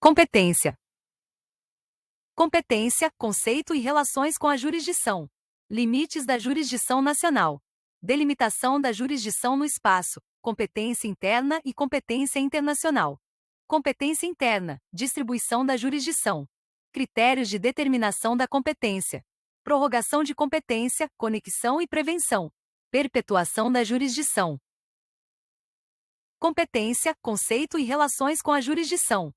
Competência. Competência, conceito e relações com a jurisdição. Limites da jurisdição nacional. Delimitação da jurisdição no espaço. Competência interna e competência internacional. Competência interna, distribuição da jurisdição. Critérios de determinação da competência. Prorrogação de competência, conexão e prevenção. Perpetuação da jurisdição. Competência, conceito e relações com a jurisdição.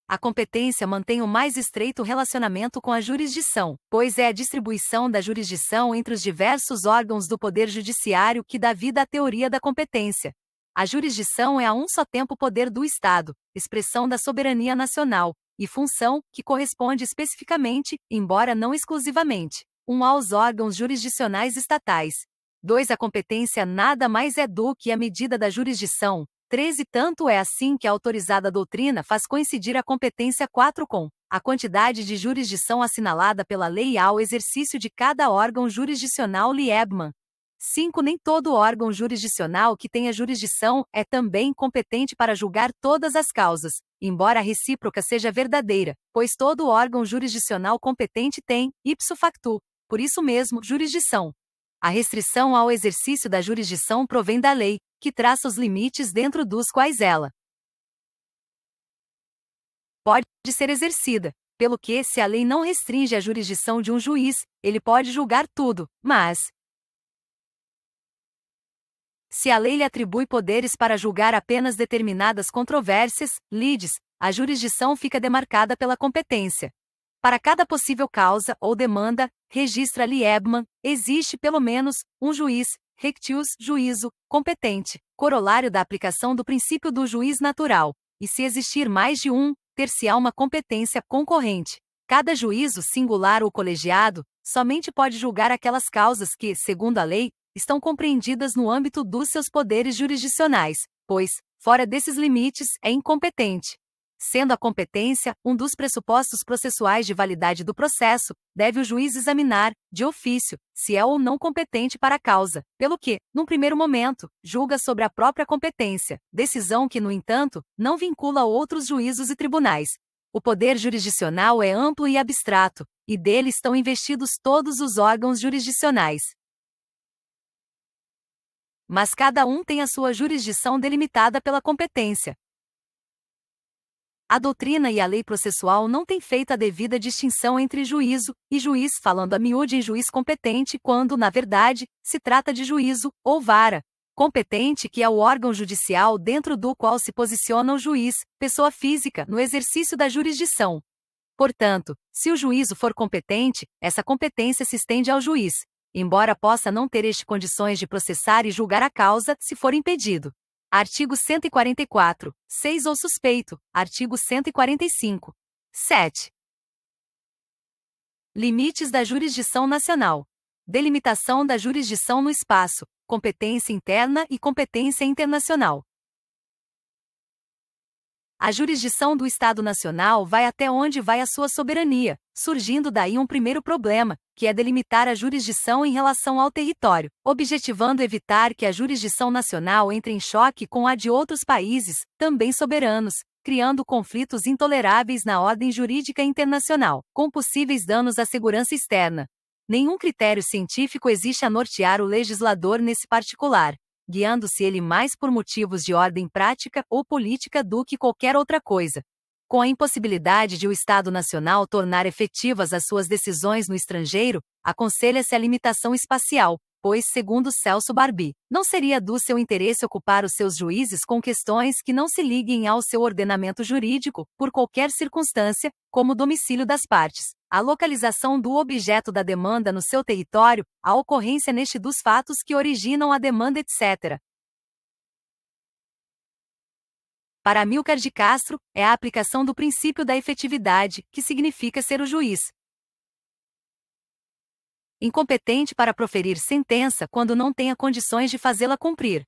A competência mantém o mais estreito relacionamento com a jurisdição, pois é a distribuição da jurisdição entre os diversos órgãos do Poder Judiciário que dá vida à teoria da competência. A jurisdição é a um só tempo poder do Estado, expressão da soberania nacional, e função, que corresponde especificamente, embora não exclusivamente, 1. Aos órgãos jurisdicionais estatais. 2. A competência nada mais é do que a medida da jurisdição. 13. Tanto é assim que a autorizada doutrina faz coincidir a competência 4 com a quantidade de jurisdição assinalada pela lei ao exercício de cada órgão jurisdicional Liebman. 5. Nem todo órgão jurisdicional que tenha jurisdição é também competente para julgar todas as causas, embora a recíproca seja verdadeira, pois todo órgão jurisdicional competente tem, ipso facto, por isso mesmo, jurisdição. A restrição ao exercício da jurisdição provém da lei, que traça os limites dentro dos quais ela pode ser exercida, pelo que, se a lei não restringe a jurisdição de um juiz, ele pode julgar tudo, mas se a lei lhe atribui poderes para julgar apenas determinadas controvérsias, lides, a jurisdição fica demarcada pela competência. Para cada possível causa ou demanda, registra Liebman, existe pelo menos um juiz, rectius, juízo, competente, corolário da aplicação do princípio do juiz natural, e se existir mais de um, ter-se-á uma competência concorrente. Cada juízo singular ou colegiado somente pode julgar aquelas causas que, segundo a lei, estão compreendidas no âmbito dos seus poderes jurisdicionais, pois, fora desses limites, é incompetente. Sendo a competência um dos pressupostos processuais de validade do processo, deve o juiz examinar, de ofício, se é ou não competente para a causa, pelo que, num primeiro momento, julga sobre a própria competência, decisão que, no entanto, não vincula outros juízos e tribunais. O poder jurisdicional é amplo e abstrato, e dele estão investidos todos os órgãos jurisdicionais. Mas cada um tem a sua jurisdição delimitada pela competência. A doutrina e a lei processual não têm feito a devida distinção entre juízo e juiz, falando a miúde em juiz competente quando, na verdade, se trata de juízo ou vara competente, que é o órgão judicial dentro do qual se posiciona o juiz, pessoa física, no exercício da jurisdição. Portanto, se o juízo for competente, essa competência se estende ao juiz, embora possa não ter este condições de processar e julgar a causa, se for impedido. Artigo 144, 6 ou suspeito. Artigo 145. 7. Limites da jurisdição nacional. Delimitação da jurisdição no espaço. Competência interna e competência internacional. A jurisdição do Estado Nacional vai até onde vai a sua soberania, surgindo daí um primeiro problema, que é delimitar a jurisdição em relação ao território, objetivando evitar que a jurisdição nacional entre em choque com a de outros países, também soberanos, criando conflitos intoleráveis na ordem jurídica internacional, com possíveis danos à segurança externa. Nenhum critério científico existe a nortear o legislador nesse particular, guiando-se ele mais por motivos de ordem prática ou política do que qualquer outra coisa. Com a impossibilidade de o Estado Nacional tornar efetivas as suas decisões no estrangeiro, aconselha-se a limitação espacial, pois, segundo Celso Barbi, não seria do seu interesse ocupar os seus juízes com questões que não se liguem ao seu ordenamento jurídico, por qualquer circunstância, como o domicílio das partes, a localização do objeto da demanda no seu território, a ocorrência neste dos fatos que originam a demanda, etc. Para Amílcar de Castro, é a aplicação do princípio da efetividade, que significa ser o juiz incompetente para proferir sentença quando não tenha condições de fazê-la cumprir.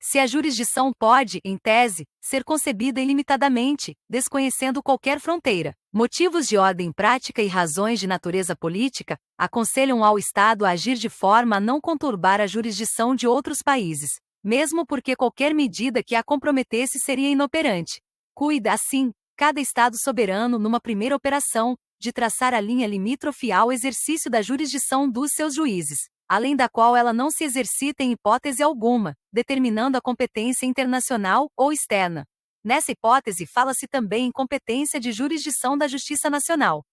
Se a jurisdição pode, em tese, ser concebida ilimitadamente, desconhecendo qualquer fronteira, motivos de ordem prática e razões de natureza política aconselham ao Estado a agir de forma a não conturbar a jurisdição de outros países, mesmo porque qualquer medida que a comprometesse seria inoperante. Cuida, assim, cada Estado soberano numa primeira operação, de traçar a linha limítrofe ao exercício da jurisdição dos seus juízes, além da qual ela não se exercita em hipótese alguma, determinando a competência internacional ou externa. Nessa hipótese fala-se também em competência de jurisdição da Justiça Nacional.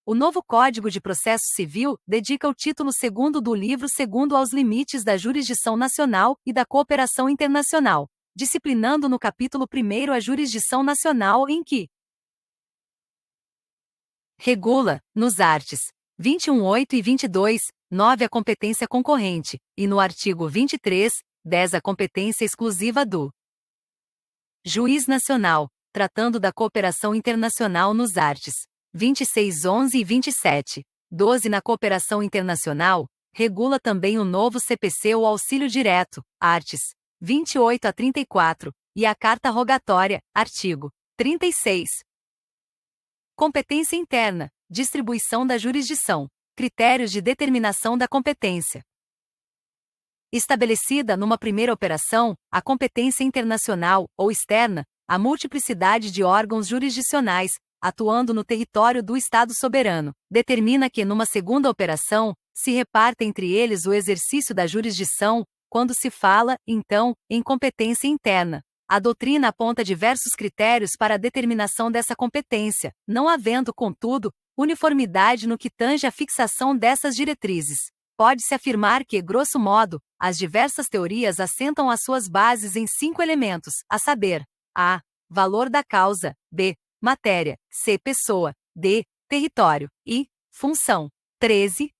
O novo Código de Processo Civil dedica o título 2º do livro 2º aos limites da jurisdição nacional e da cooperação internacional, disciplinando no capítulo 1º a jurisdição nacional em que regula, nos arts. 21.8 e 22.9 a competência concorrente, e no artigo 23.10 a competência exclusiva do juiz nacional, tratando da cooperação internacional nos arts. 26.11 e 27.12 na cooperação internacional, regula também o novo CPC ou auxílio direto, arts. 28 a 34, e a carta rogatória, artigo. 36. Competência interna, distribuição da jurisdição, critérios de determinação da competência. Estabelecida numa primeira operação, a competência internacional ou externa, a multiplicidade de órgãos jurisdicionais, atuando no território do Estado soberano, determina que numa segunda operação, se reparta entre eles o exercício da jurisdição, quando se fala, então, em competência interna. A doutrina aponta diversos critérios para a determinação dessa competência, não havendo, contudo, uniformidade no que tange à fixação dessas diretrizes. Pode-se afirmar que, grosso modo, as diversas teorias assentam as suas bases em 5 elementos, a saber: a. Valor da causa, b. Matéria, c. Pessoa, d. Território e função. 13.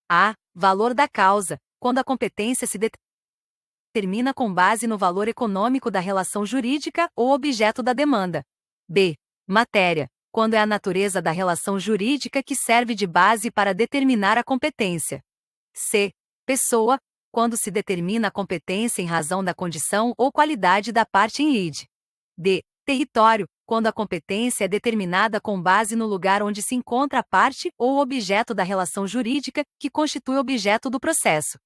A. Valor da causa, quando a competência se determina com base no valor econômico da relação jurídica ou objeto da demanda. B. Matéria, quando é a natureza da relação jurídica que serve de base para determinar a competência. C. Pessoa, quando se determina a competência em razão da condição ou qualidade da parte em lide. D. Território, quando a competência é determinada com base no lugar onde se encontra a parte ou objeto da relação jurídica que constitui objeto do processo.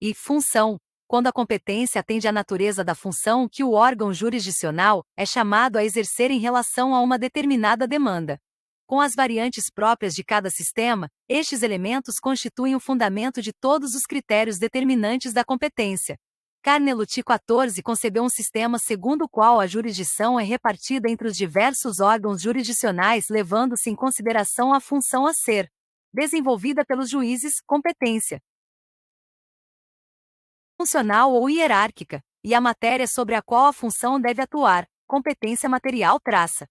E função, quando a competência atende à natureza da função que o órgão jurisdicional é chamado a exercer em relação a uma determinada demanda. Com as variantes próprias de cada sistema, estes elementos constituem o fundamento de todos os critérios determinantes da competência. Carnelutti XIV concebeu um sistema segundo o qual a jurisdição é repartida entre os diversos órgãos jurisdicionais, levando-se em consideração a função a ser desenvolvida pelos juízes, competência funcional ou hierárquica, e a matéria sobre a qual a função deve atuar, competência material traça.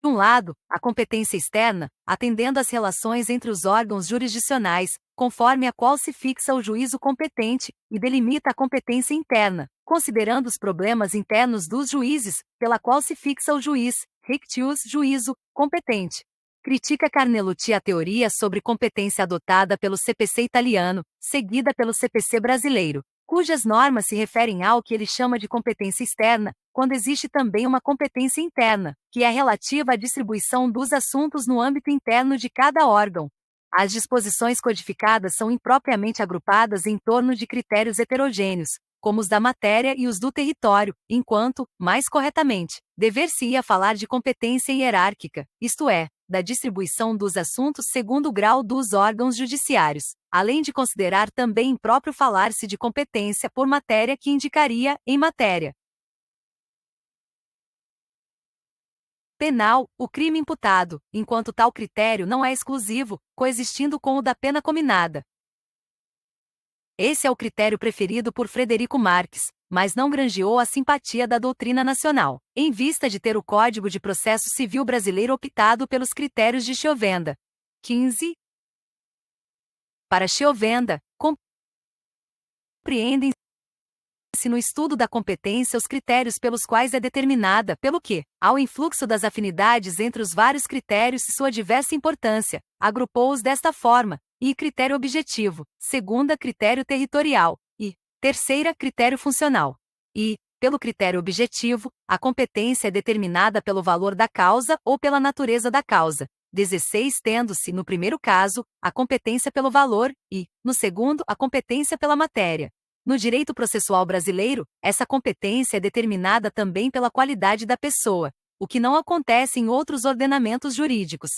De um lado, a competência externa, atendendo às relações entre os órgãos jurisdicionais, conforme a qual se fixa o juízo competente, e delimita a competência interna, considerando os problemas internos dos juízes, pela qual se fixa o juiz, rectius juízo, competente. Critica Carnelutti a teoria sobre competência adotada pelo CPC italiano, seguida pelo CPC brasileiro, cujas normas se referem ao que ele chama de competência externa, quando existe também uma competência interna, que é relativa à distribuição dos assuntos no âmbito interno de cada órgão. As disposições codificadas são impropriamente agrupadas em torno de critérios heterogêneos, como os da matéria e os do território, enquanto, mais corretamente, dever-se-ia falar de competência hierárquica, isto é, da distribuição dos assuntos segundo o grau dos órgãos judiciários, além de considerar também impróprio falar-se de competência por matéria que indicaria em matéria penal o crime imputado, enquanto tal critério não é exclusivo, coexistindo com o da pena cominada. Esse é o critério preferido por Frederico Marques, mas não granjeou a simpatia da doutrina nacional, em vista de ter o Código de Processo Civil brasileiro optado pelos critérios de Chiovenda. 15. Para Chiovenda, compreendem-se no estudo da competência os critérios pelos quais é determinada, pelo que, ao influxo das afinidades entre os vários critérios e sua diversa importância, agrupou-os desta forma: e critério objetivo, segunda, critério territorial, e terceira, critério funcional. E, pelo critério objetivo, a competência é determinada pelo valor da causa ou pela natureza da causa. 16 tendo-se, no primeiro caso, a competência pelo valor, e, no segundo, a competência pela matéria. No direito processual brasileiro, essa competência é determinada também pela qualidade da pessoa, o que não acontece em outros ordenamentos jurídicos.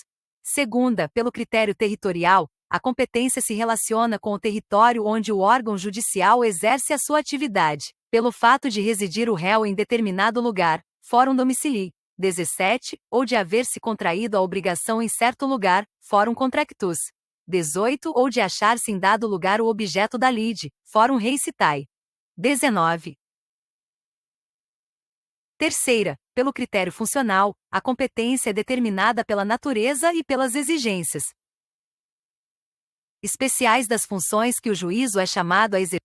Segunda, pelo critério territorial, a competência se relaciona com o território onde o órgão judicial exerce a sua atividade, pelo fato de residir o réu em determinado lugar, fórum domicilii. 17, ou de haver se contraído a obrigação em certo lugar, fórum contractus. 18, ou de achar-se em dado lugar o objeto da lide, fórum rei citae. 19. Terceira, pelo critério funcional, a competência é determinada pela natureza e pelas exigências especiais das funções que o juízo é chamado a exercer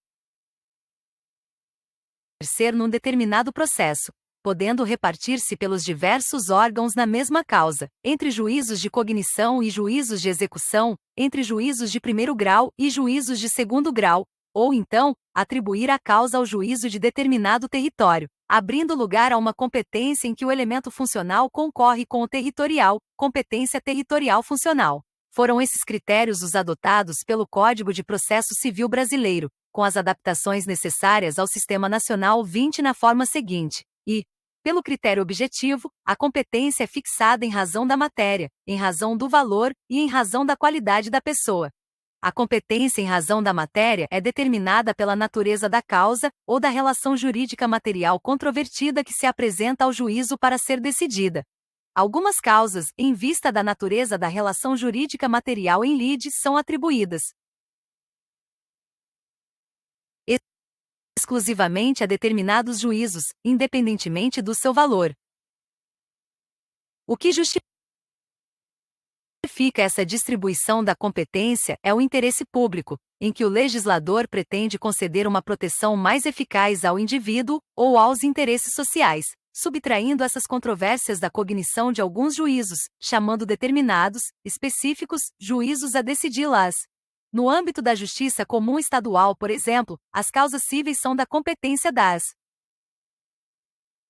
num determinado processo, podendo repartir-se pelos diversos órgãos na mesma causa, entre juízos de cognição e juízos de execução, entre juízos de primeiro grau e juízos de segundo grau, ou então, atribuir a causa ao juízo de determinado território, abrindo lugar a uma competência em que o elemento funcional concorre com o territorial, competência territorial funcional. Foram esses critérios os adotados pelo Código de Processo Civil Brasileiro, com as adaptações necessárias ao Sistema Nacional 20 na forma seguinte. E, pelo critério objetivo, a competência é fixada em razão da matéria, em razão do valor e em razão da qualidade da pessoa. A competência em razão da matéria é determinada pela natureza da causa ou da relação jurídica material controvertida que se apresenta ao juízo para ser decidida. Algumas causas, em vista da natureza da relação jurídica material em lide, são atribuídas exclusivamente a determinados juízos, independentemente do seu valor. O que justifica essa distribuição da competência é o interesse público, em que o legislador pretende conceder uma proteção mais eficaz ao indivíduo ou aos interesses sociais, subtraindo essas controvérsias da cognição de alguns juízos, chamando determinados, específicos, juízos a decidi-las. No âmbito da justiça comum estadual, por exemplo, as causas cíveis são da competência das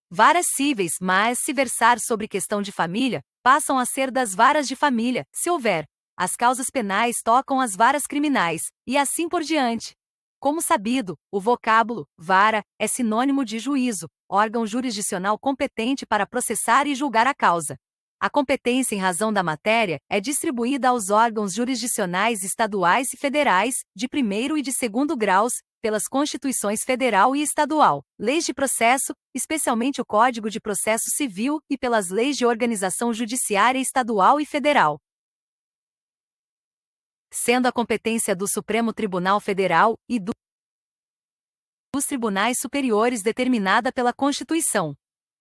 varas cíveis, mas, se versar sobre questão de família, passam a ser das varas de família, se houver. As causas penais tocam as varas criminais, e assim por diante. Como sabido, o vocábulo vara é sinônimo de juízo, órgão jurisdicional competente para processar e julgar a causa. A competência em razão da matéria é distribuída aos órgãos jurisdicionais estaduais e federais, de primeiro e de segundo graus, pelas Constituições Federal e Estadual, leis de processo, especialmente o Código de Processo Civil, e pelas leis de organização judiciária estadual e federal. Sendo a competência do Supremo Tribunal Federal e dos tribunais superiores determinada pela Constituição.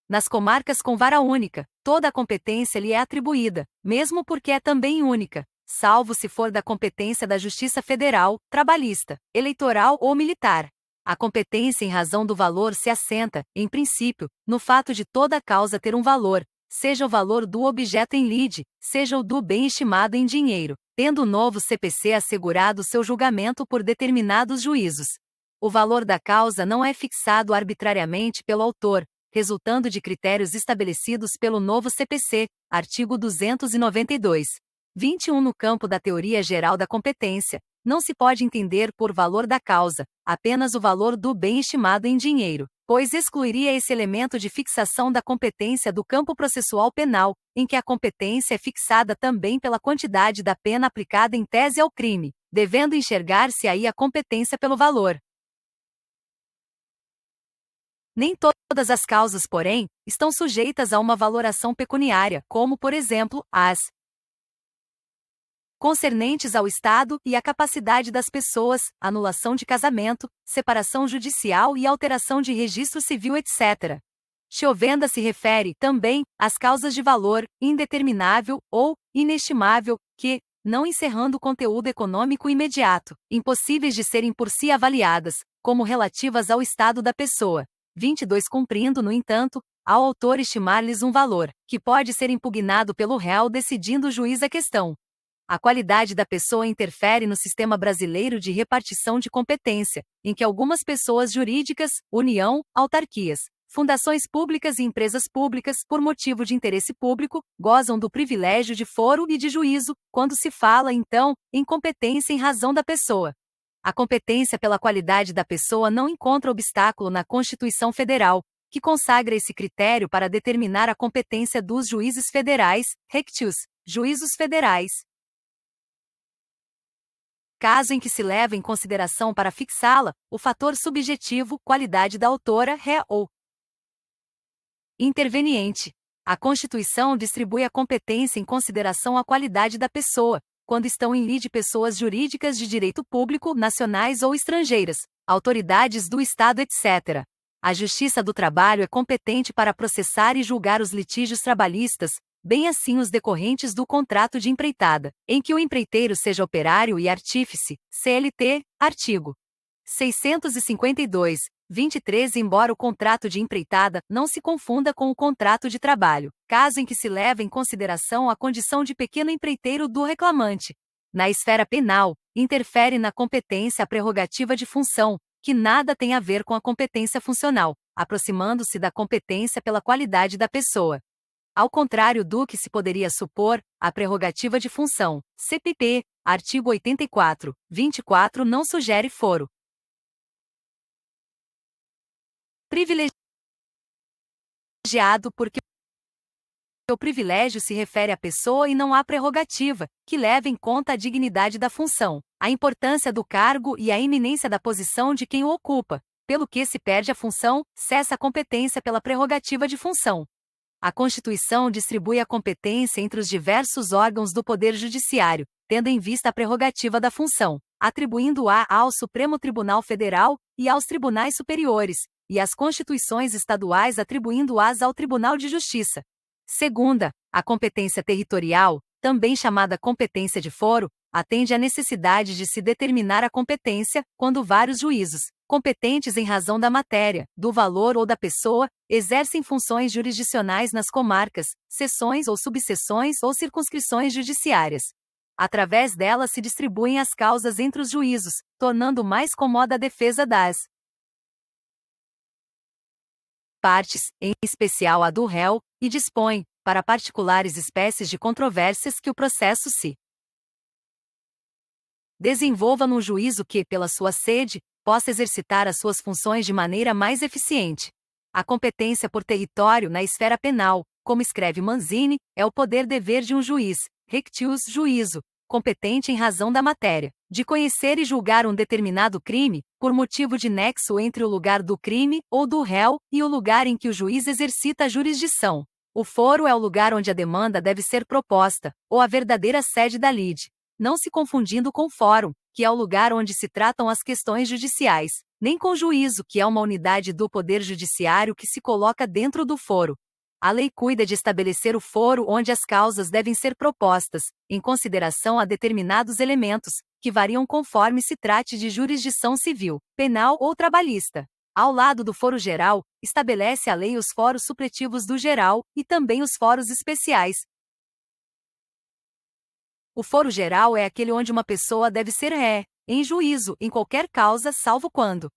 Nas comarcas com vara única, toda a competência lhe é atribuída, mesmo porque é também única, salvo se for da competência da Justiça Federal, trabalhista, eleitoral ou militar. A competência em razão do valor se assenta, em princípio, no fato de toda a causa ter um valor, seja o valor do objeto em lide, seja o do bem estimado em dinheiro, tendo o novo CPC assegurado seu julgamento por determinados juízos. O valor da causa não é fixado arbitrariamente pelo autor, resultando de critérios estabelecidos pelo novo CPC, artigo 292. 21. No campo da teoria geral da competência, não se pode entender por valor da causa apenas o valor do bem estimado em dinheiro, pois excluiria esse elemento de fixação da competência do campo processual penal, em que a competência é fixada também pela quantidade da pena aplicada em tese ao crime, devendo enxergar-se aí a competência pelo valor. Nem todas as causas, porém, estão sujeitas a uma valoração pecuniária, como, por exemplo, as concernentes ao Estado e à capacidade das pessoas, anulação de casamento, separação judicial e alteração de registro civil, etc. Chovenda se refere, também, às causas de valor indeterminável ou inestimável, que, não encerrando o conteúdo econômico imediato, impossíveis de serem por si avaliadas, como relativas ao estado da pessoa. 22. Cumprindo, no entanto, ao autor estimar-lhes um valor, que pode ser impugnado pelo réu decidindo o juiz a questão. A qualidade da pessoa interfere no sistema brasileiro de repartição de competência, em que algumas pessoas jurídicas, União, autarquias, fundações públicas e empresas públicas, por motivo de interesse público, gozam do privilégio de foro e de juízo, quando se fala, então, em competência em razão da pessoa. A competência pela qualidade da pessoa não encontra obstáculo na Constituição Federal, que consagra esse critério para determinar a competência dos juízes federais, rectius, juízos federais. Caso em que se leve em consideração para fixá-la, o fator subjetivo, qualidade da autora, ré ou interveniente. A Constituição distribui a competência em consideração à qualidade da pessoa, quando estão em lide pessoas jurídicas de direito público, nacionais ou estrangeiras, autoridades do Estado, etc. A Justiça do Trabalho é competente para processar e julgar os litígios trabalhistas, bem assim os decorrentes do contrato de empreitada, em que o empreiteiro seja operário e artífice, CLT, artigo 652, 23. Embora o contrato de empreitada não se confunda com o contrato de trabalho, caso em que se leve em consideração a condição de pequeno empreiteiro do reclamante. Na esfera penal, interfere na competência a prerrogativa de função, que nada tem a ver com a competência funcional, aproximando-se da competência pela qualidade da pessoa. Ao contrário do que se poderia supor, a prerrogativa de função, CPP, artigo 84, 24 não sugere foro privilegiado porque o privilégio se refere à pessoa e não à prerrogativa, que leva em conta a dignidade da função, a importância do cargo e a iminência da posição de quem o ocupa, pelo que se perde a função, cessa a competência pela prerrogativa de função. A Constituição distribui a competência entre os diversos órgãos do Poder Judiciário, tendo em vista a prerrogativa da função, atribuindo-a ao Supremo Tribunal Federal e aos tribunais superiores, e as constituições estaduais atribuindo-as ao Tribunal de Justiça. Segunda, a competência territorial, também chamada competência de foro, atende à necessidade de se determinar a competência, quando vários juízos, competentes em razão da matéria, do valor ou da pessoa, exercem funções jurisdicionais nas comarcas, seções ou subseções ou circunscrições judiciárias. Através delas se distribuem as causas entre os juízos, tornando mais cômoda a defesa das partes, em especial a do réu, e dispõe, para particulares espécies de controvérsias que o processo se desenvolva num juízo que, pela sua sede, possa exercitar as suas funções de maneira mais eficiente. A competência por território na esfera penal, como escreve Manzini, é o poder-dever de um juiz, rectius juízo, competente em razão da matéria, de conhecer e julgar um determinado crime, por motivo de nexo entre o lugar do crime, ou do réu, e o lugar em que o juiz exercita a jurisdição. O foro é o lugar onde a demanda deve ser proposta, ou a verdadeira sede da lide, não se confundindo com fórum, que é o lugar onde se tratam as questões judiciais, nem com juízo, que é uma unidade do Poder Judiciário que se coloca dentro do foro. A lei cuida de estabelecer o foro onde as causas devem ser propostas, em consideração a determinados elementos, que variam conforme se trate de jurisdição civil, penal ou trabalhista. Ao lado do foro geral, estabelece a lei os foros supletivos do geral, e também os foros especiais. O foro geral é aquele onde uma pessoa deve ser ré, em juízo, em qualquer causa, salvo quando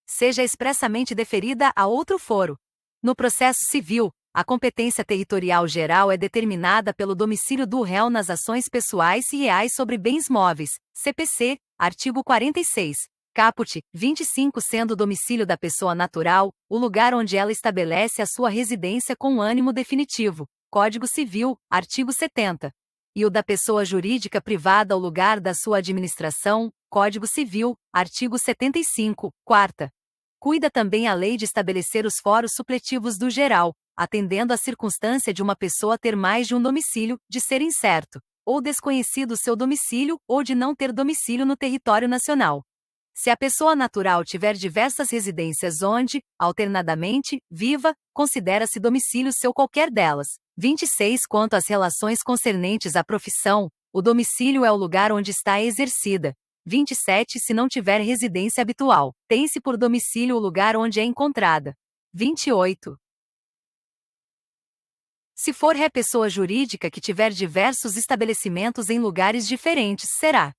seja expressamente deferida a outro foro. No processo civil, a competência territorial geral é determinada pelo domicílio do réu nas ações pessoais e reais sobre bens móveis, CPC, artigo 46. Caput, 25. Sendo o domicílio da pessoa natural, o lugar onde ela estabelece a sua residência com ânimo definitivo, Código Civil, artigo 70. E o da pessoa jurídica privada o lugar da sua administração, Código Civil, artigo 75, quarta. Cuida também a lei de estabelecer os foros supletivos do geral, atendendo à circunstância de uma pessoa ter mais de um domicílio, de ser incerto, ou desconhecido seu domicílio, ou de não ter domicílio no território nacional. Se a pessoa natural tiver diversas residências onde, alternadamente, viva, considera-se domicílio seu qualquer delas. 26. Quanto às relações concernentes à profissão, o domicílio é o lugar onde está exercida. 27. Se não tiver residência habitual, tem-se por domicílio o lugar onde é encontrada. 28. Se for ré pessoa jurídica que tiver diversos estabelecimentos em lugares diferentes, será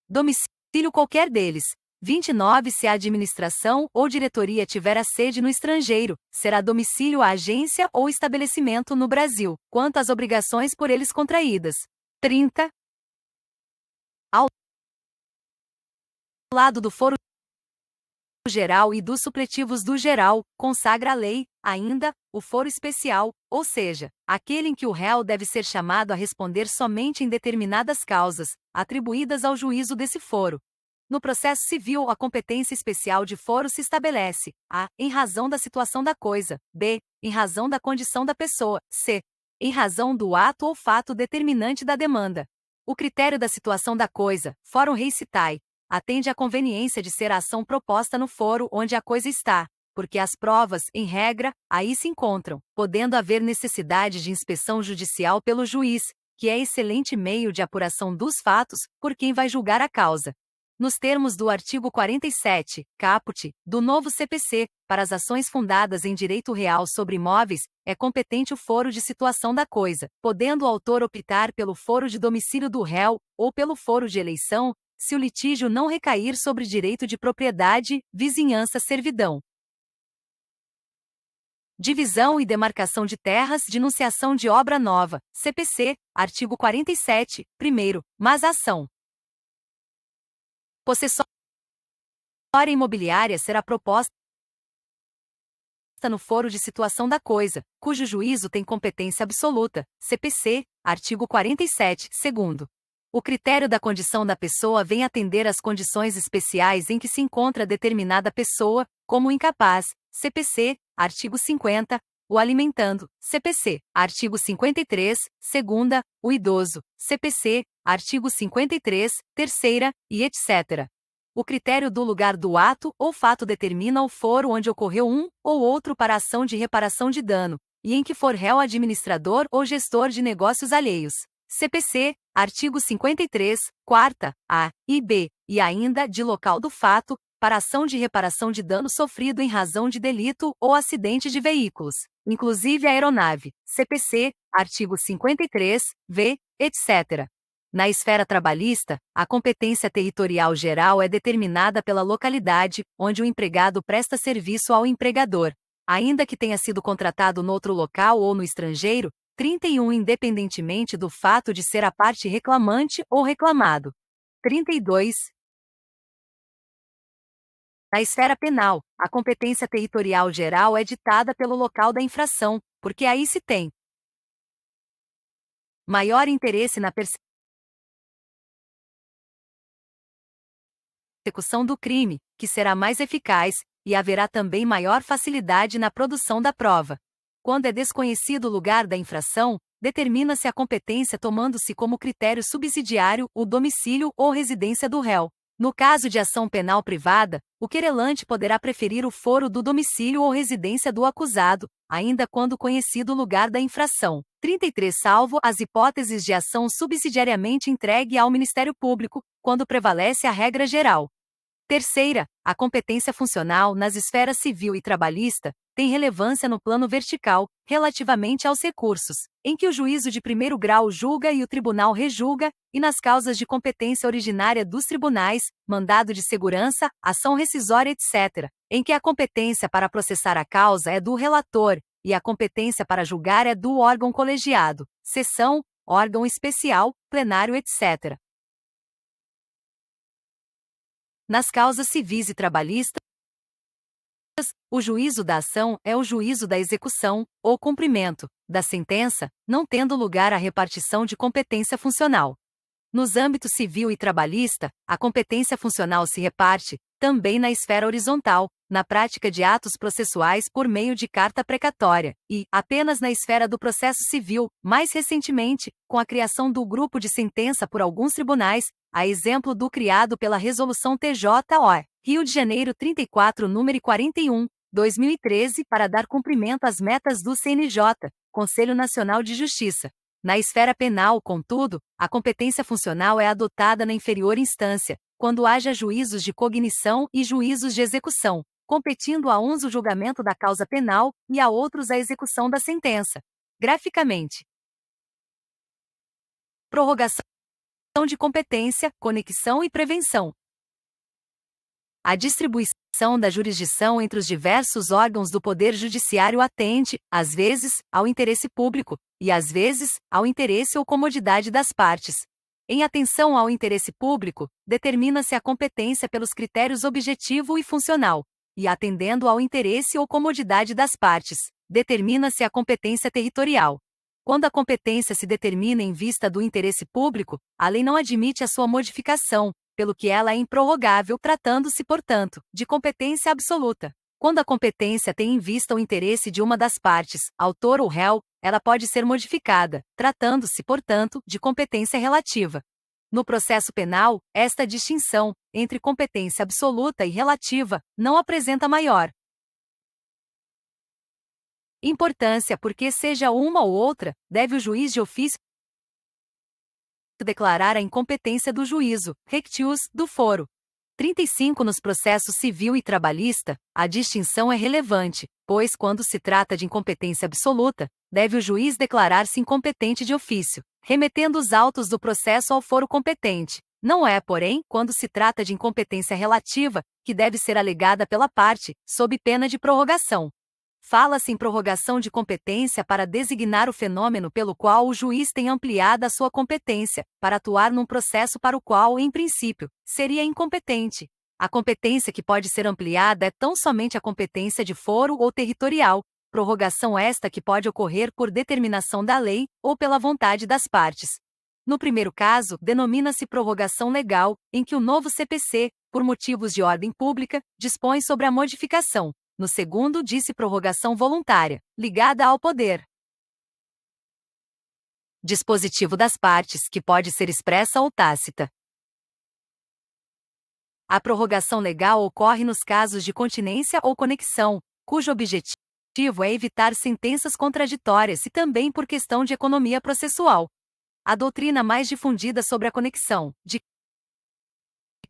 domicílio qualquer deles. 29. Se a administração ou diretoria tiver a sede no estrangeiro, será domicílio a agência ou estabelecimento no Brasil, quanto às obrigações por eles contraídas. 30. lado do foro geral e dos supletivos do geral, consagra a lei, ainda, o foro especial, ou seja, aquele em que o réu deve ser chamado a responder somente em determinadas causas, atribuídas ao juízo desse foro. No processo civil, a competência especial de foro se estabelece: a. Em razão da situação da coisa; b. Em razão da condição da pessoa; c. Em razão do ato ou fato determinante da demanda. O critério da situação da coisa, forum rei citae, atende à conveniência de ser a ação proposta no foro onde a coisa está, porque as provas, em regra, aí se encontram, podendo haver necessidade de inspeção judicial pelo juiz, que é excelente meio de apuração dos fatos, por quem vai julgar a causa. Nos termos do artigo 47, caput, do novo CPC, para as ações fundadas em direito real sobre imóveis, é competente o foro de situação da coisa, podendo o autor optar pelo foro de domicílio do réu, ou pelo foro de eleição, se o litígio não recair sobre direito de propriedade, vizinhança, servidão. Divisão e demarcação de terras, denunciação de obra nova, CPC, artigo 47, primeiro, mas a ação possessória imobiliária será proposta no foro de situação da coisa, cujo juízo tem competência absoluta, CPC, artigo 47, segundo. O critério da condição da pessoa vem atender às condições especiais em que se encontra determinada pessoa, como o incapaz, CPC, artigo 50, o alimentando, CPC, artigo 53, segunda, o idoso, CPC, artigo 53, terceira, e etc. O critério do lugar do ato ou fato determina o foro onde ocorreu um ou outro para ação de reparação de dano, e em que for réu administrador ou gestor de negócios alheios. CPC, artigo 53, quarta, a e b, e ainda de local do fato, para ação de reparação de dano sofrido em razão de delito ou acidente de veículos, inclusive aeronave, CPC, artigo 53, v, etc. Na esfera trabalhista, a competência territorial geral é determinada pela localidade onde o empregado presta serviço ao empregador, ainda que tenha sido contratado noutro local ou no estrangeiro, 31 independentemente do fato de ser a parte reclamante ou reclamado. 32. Na esfera penal, a competência territorial geral é ditada pelo local da infração, porque aí se tem maior interesse na persecução do crime, que será mais eficaz, e haverá também maior facilidade na produção da prova. Quando é desconhecido o lugar da infração, determina-se a competência tomando-se como critério subsidiário o domicílio ou residência do réu. No caso de ação penal privada, o querelante poderá preferir o foro do domicílio ou residência do acusado, ainda quando conhecido o lugar da infração. 33. Salvo as hipóteses de ação subsidiariamente entregue ao Ministério Público, quando prevalece a regra geral. Terceira, a competência funcional nas esferas civil e trabalhista tem relevância no plano vertical, relativamente aos recursos, em que o juízo de primeiro grau julga e o tribunal rejulga, e nas causas de competência originária dos tribunais, mandado de segurança, ação rescisória, etc., em que a competência para processar a causa é do relator, e a competência para julgar é do órgão colegiado, seção, órgão especial, plenário, etc. Nas causas civis e trabalhistas, o juízo da ação é o juízo da execução, ou cumprimento, da sentença, não tendo lugar a repartição de competência funcional. Nos âmbitos civil e trabalhista, a competência funcional se reparte, também na esfera horizontal, na prática de atos processuais por meio de carta precatória, e, apenas na esfera do processo civil, mais recentemente, com a criação do grupo de sentença por alguns tribunais, a exemplo do criado pela Resolução TJ-OE, Rio de Janeiro 34, número 41, 2013, para dar cumprimento às metas do CNJ, Conselho Nacional de Justiça. Na esfera penal, contudo, a competência funcional é adotada na inferior instância, quando haja juízos de cognição e juízos de execução, competindo a uns o julgamento da causa penal e a outros a execução da sentença. Graficamente, prorrogação de competência, conexão e prevenção. A distribuição da jurisdição entre os diversos órgãos do Poder Judiciário atende, às vezes, ao interesse público, e às vezes, ao interesse ou comodidade das partes. Em atenção ao interesse público, determina-se a competência pelos critérios objetivo e funcional, e atendendo ao interesse ou comodidade das partes, determina-se a competência territorial. Quando a competência se determina em vista do interesse público, a lei não admite a sua modificação, pelo que ela é improrrogável, tratando-se, portanto, de competência absoluta. Quando a competência tem em vista o interesse de uma das partes, autor ou réu, ela pode ser modificada, tratando-se, portanto, de competência relativa. No processo penal, esta distinção, entre competência absoluta e relativa, não apresenta maior importância porque, seja uma ou outra, deve o juiz de ofício declarar a incompetência do juízo, rectius, do foro. 35 Nos processos civil e trabalhista, a distinção é relevante, pois quando se trata de incompetência absoluta, deve o juiz declarar-se incompetente de ofício, remetendo os autos do processo ao foro competente. Não é, porém, quando se trata de incompetência relativa, que deve ser alegada pela parte, sob pena de prorrogação. Fala-se em prorrogação de competência para designar o fenômeno pelo qual o juiz tem ampliada a sua competência, para atuar num processo para o qual, em princípio, seria incompetente. A competência que pode ser ampliada é tão somente a competência de foro ou territorial, prorrogação esta que pode ocorrer por determinação da lei ou pela vontade das partes. No primeiro caso, denomina-se prorrogação legal, em que o novo CPC, por motivos de ordem pública, dispõe sobre a modificação. No segundo, diz-se prorrogação voluntária, ligada ao poder dispositivo das partes, que pode ser expressa ou tácita. A prorrogação legal ocorre nos casos de continência ou conexão, cujo objetivo é evitar sentenças contraditórias e também por questão de economia processual. A doutrina mais difundida sobre a conexão de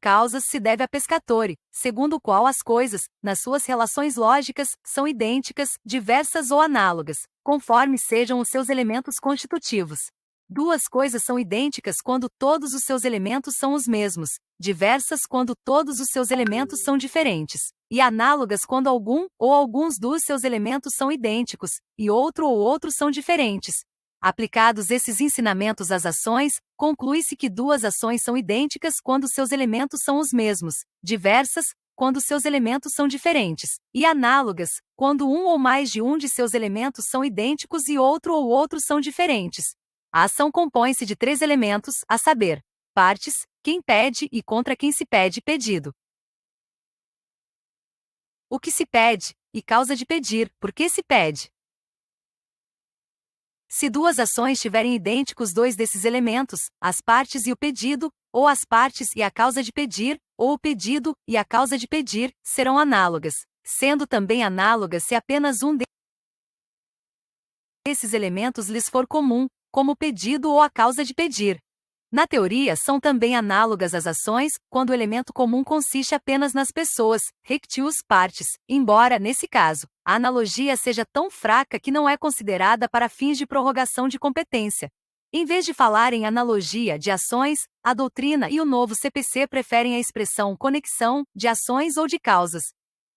causas se deve a Pescatori, segundo o qual as coisas, nas suas relações lógicas, são idênticas, diversas ou análogas, conforme sejam os seus elementos constitutivos. Duas coisas são idênticas quando todos os seus elementos são os mesmos, diversas quando todos os seus elementos são diferentes, e análogas quando algum ou alguns dos seus elementos são idênticos, e outro ou outros são diferentes. Aplicados esses ensinamentos às ações, conclui-se que duas ações são idênticas quando seus elementos são os mesmos, diversas, quando seus elementos são diferentes, e análogas, quando um ou mais de um de seus elementos são idênticos e outro ou outros são diferentes. A ação compõe-se de 3 elementos, a saber, partes, quem pede e contra quem se pede pedido. O que se pede, e causa de pedir, por que se pede. Se duas ações tiverem idênticos 2 desses elementos, as partes e o pedido, ou as partes e a causa de pedir, ou o pedido e a causa de pedir, serão análogas, sendo também análogas se apenas um desses elementos lhes for comum, como o pedido ou a causa de pedir. Na teoria, são também análogas as ações, quando o elemento comum consiste apenas nas pessoas, rectius partes, embora, nesse caso, a analogia seja tão fraca que não é considerada para fins de prorrogação de competência. Em vez de falar em analogia de ações, a doutrina e o novo CPC preferem a expressão conexão, de ações ou de causas.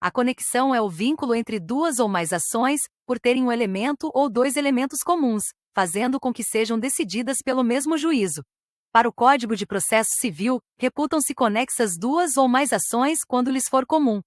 A conexão é o vínculo entre duas ou mais ações, por terem um elemento ou 2 elementos comuns, fazendo com que sejam decididas pelo mesmo juízo. Para o Código de Processo Civil, reputam-se conexas 2 ou mais ações quando lhes for comum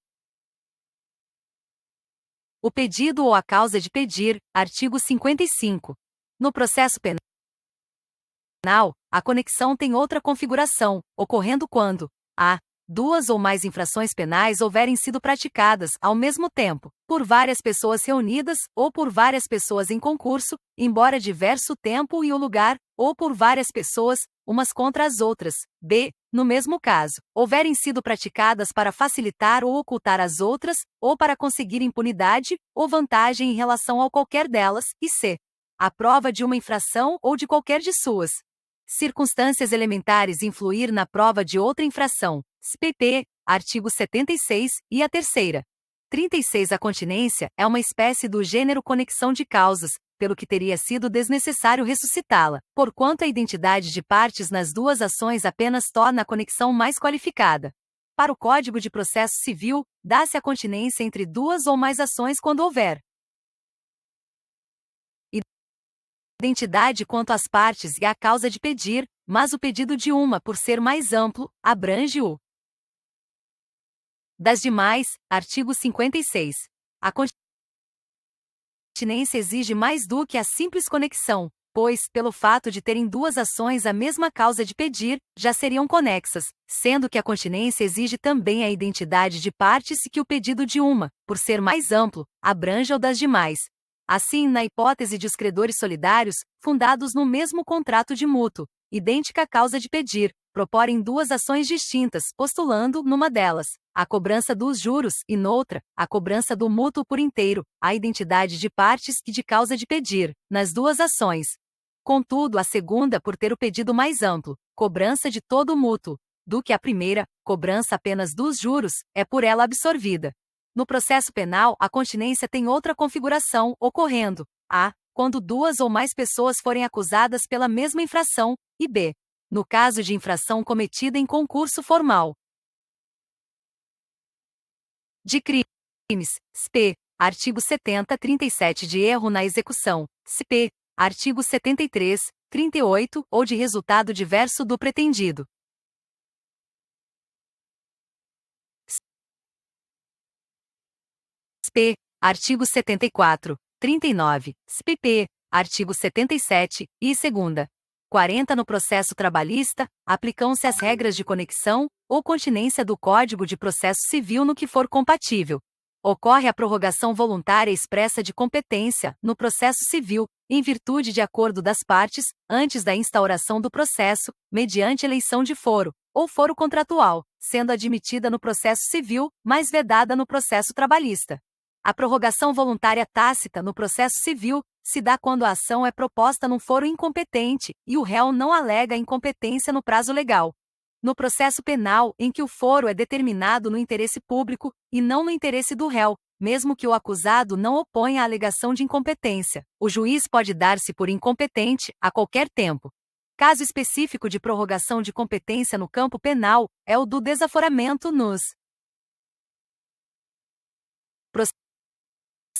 o pedido ou a causa de pedir, artigo 55. No processo penal, a conexão tem outra configuração, ocorrendo quando a 2 ou mais infrações penais houverem sido praticadas, ao mesmo tempo, por várias pessoas reunidas, ou por várias pessoas em concurso, embora diverso o tempo e o lugar, ou por várias pessoas, umas contra as outras, b. no mesmo caso, houverem sido praticadas para facilitar ou ocultar as outras, ou para conseguir impunidade, ou vantagem em relação ao qualquer delas, e c. a prova de uma infração ou de qualquer de suas circunstâncias elementares influir na prova de outra infração, CPP, artigo 76, e a terceira. 36 A continência é uma espécie do gênero conexão de causas, pelo que teria sido desnecessário ressuscitá-la, porquanto a identidade de partes nas duas ações apenas torna a conexão mais qualificada. Para o Código de Processo Civil, dá-se a continência entre duas ou mais ações quando houver identidade quanto às partes e à causa de pedir, mas o pedido de uma, por ser mais amplo, abrange o das demais. Artigo 56. A continência exige mais do que a simples conexão, pois, pelo fato de terem duas ações a mesma causa de pedir, já seriam conexas, sendo que a continência exige também a identidade de partes e que o pedido de uma, por ser mais amplo, abranja o das demais. Assim, na hipótese de os credores solidários, fundados no mesmo contrato de mútuo, idêntica causa de pedir, proporem duas ações distintas, postulando, numa delas, a cobrança dos juros e noutra, a cobrança do mútuo por inteiro, a identidade de partes e de causa de pedir, nas duas ações. Contudo, a segunda, por ter o pedido mais amplo, cobrança de todo o mútuo, do que a primeira, cobrança apenas dos juros, é por ela absorvida. No processo penal, a continência tem outra configuração, ocorrendo a. Quando duas ou mais pessoas forem acusadas pela mesma infração, e b. No caso de infração cometida em concurso formal de crimes, SP. Artigo 70, 37 de erro na execução, SP. Artigo 73, 38, ou de resultado diverso do pretendido. SP. Artigo 74, 39, SPP. Artigo 77, e segunda. 40 no processo trabalhista, aplicam-se as regras de conexão ou continência do Código de Processo Civil no que for compatível. Ocorre a prorrogação voluntária expressa de competência, no processo civil, em virtude de acordo das partes, antes da instauração do processo, mediante eleição de foro, ou foro contratual, sendo admitida no processo civil, mas vedada no processo trabalhista. A prorrogação voluntária tácita no processo civil se dá quando a ação é proposta num foro incompetente e o réu não alega incompetência no prazo legal. No processo penal, em que o foro é determinado no interesse público e não no interesse do réu, mesmo que o acusado não oponha a alegação de incompetência, o juiz pode dar-se por incompetente a qualquer tempo. Caso específico de prorrogação de competência no campo penal é o do desaforamento nos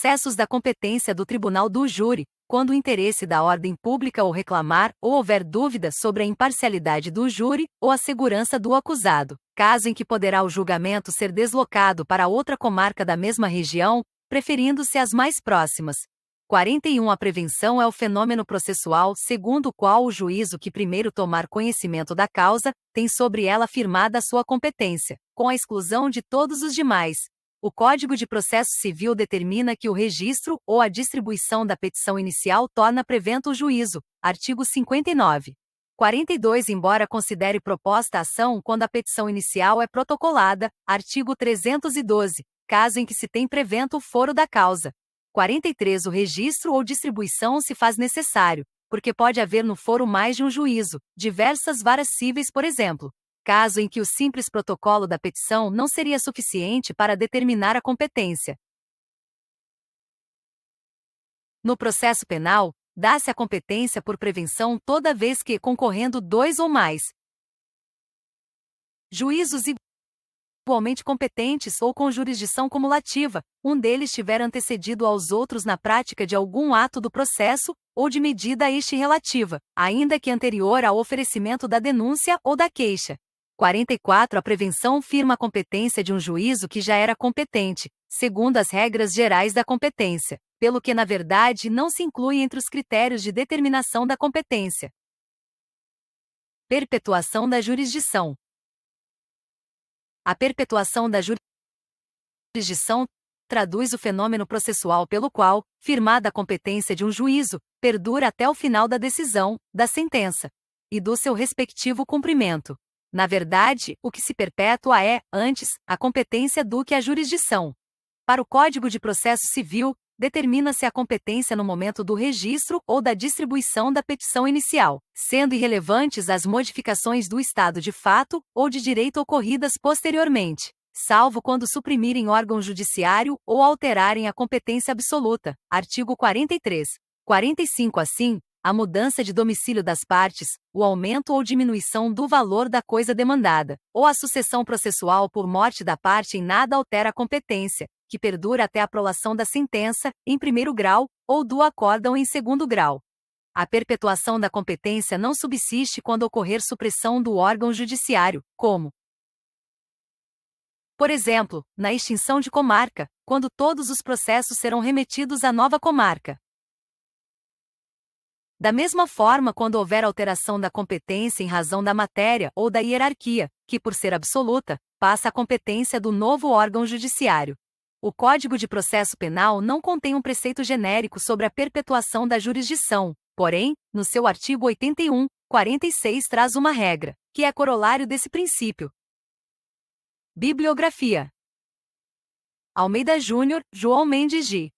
processos da competência do tribunal do júri, quando o interesse da ordem pública o reclamar ou houver dúvida sobre a imparcialidade do júri ou a segurança do acusado, caso em que poderá o julgamento ser deslocado para outra comarca da mesma região, preferindo-se as mais próximas. 41. A prevenção é o fenômeno processual segundo o qual o juízo que primeiro tomar conhecimento da causa tem sobre ela firmada a sua competência, com a exclusão de todos os demais. O Código de Processo Civil determina que o registro ou a distribuição da petição inicial torna prevento o juízo. Artigo 59. 42. Embora considere proposta a ação quando a petição inicial é protocolada. Artigo 312. Caso em que se tem prevento o foro da causa. 43. O registro ou distribuição se faz necessário, porque pode haver no foro mais de um juízo, diversas varas cíveis, por exemplo. Caso em que o simples protocolo da petição não seria suficiente para determinar a competência. No processo penal, dá-se a competência por prevenção toda vez que, concorrendo dois ou mais juízos igualmente competentes ou com jurisdição cumulativa, um deles tiver antecedido aos outros na prática de algum ato do processo, ou de medida a este relativa, ainda que anterior ao oferecimento da denúncia ou da queixa. 44. A prevenção firma a competência de um juízo que já era competente, segundo as regras gerais da competência, pelo que na verdade não se inclui entre os critérios de determinação da competência. Perpetuação da jurisdição. A perpetuação da jurisdição traduz o fenômeno processual pelo qual, firmada a competência de um juízo, perdura até o final da decisão, da sentença e do seu respectivo cumprimento. Na verdade, o que se perpetua é, antes, a competência do que a jurisdição. Para o Código de Processo Civil, determina-se a competência no momento do registro ou da distribuição da petição inicial, sendo irrelevantes as modificações do estado de fato ou de direito ocorridas posteriormente, salvo quando suprimirem órgão judiciário ou alterarem a competência absoluta. Artigo 43. 45. Assim, a mudança de domicílio das partes, o aumento ou diminuição do valor da coisa demandada, ou a sucessão processual por morte da parte em nada altera a competência, que perdura até a prolação da sentença, em primeiro grau, ou do acórdão em segundo grau. A perpetuação da competência não subsiste quando ocorrer supressão do órgão judiciário, como, por exemplo, na extinção de comarca, quando todos os processos serão remetidos à nova comarca. Da mesma forma, quando houver alteração da competência em razão da matéria ou da hierarquia, que, por ser absoluta, passa à competência do novo órgão judiciário. O Código de Processo Penal não contém um preceito genérico sobre a perpetuação da jurisdição, porém, no seu artigo 81, 46 traz uma regra, que é corolário desse princípio. Bibliografia: Almeida Júnior, João Mendes G.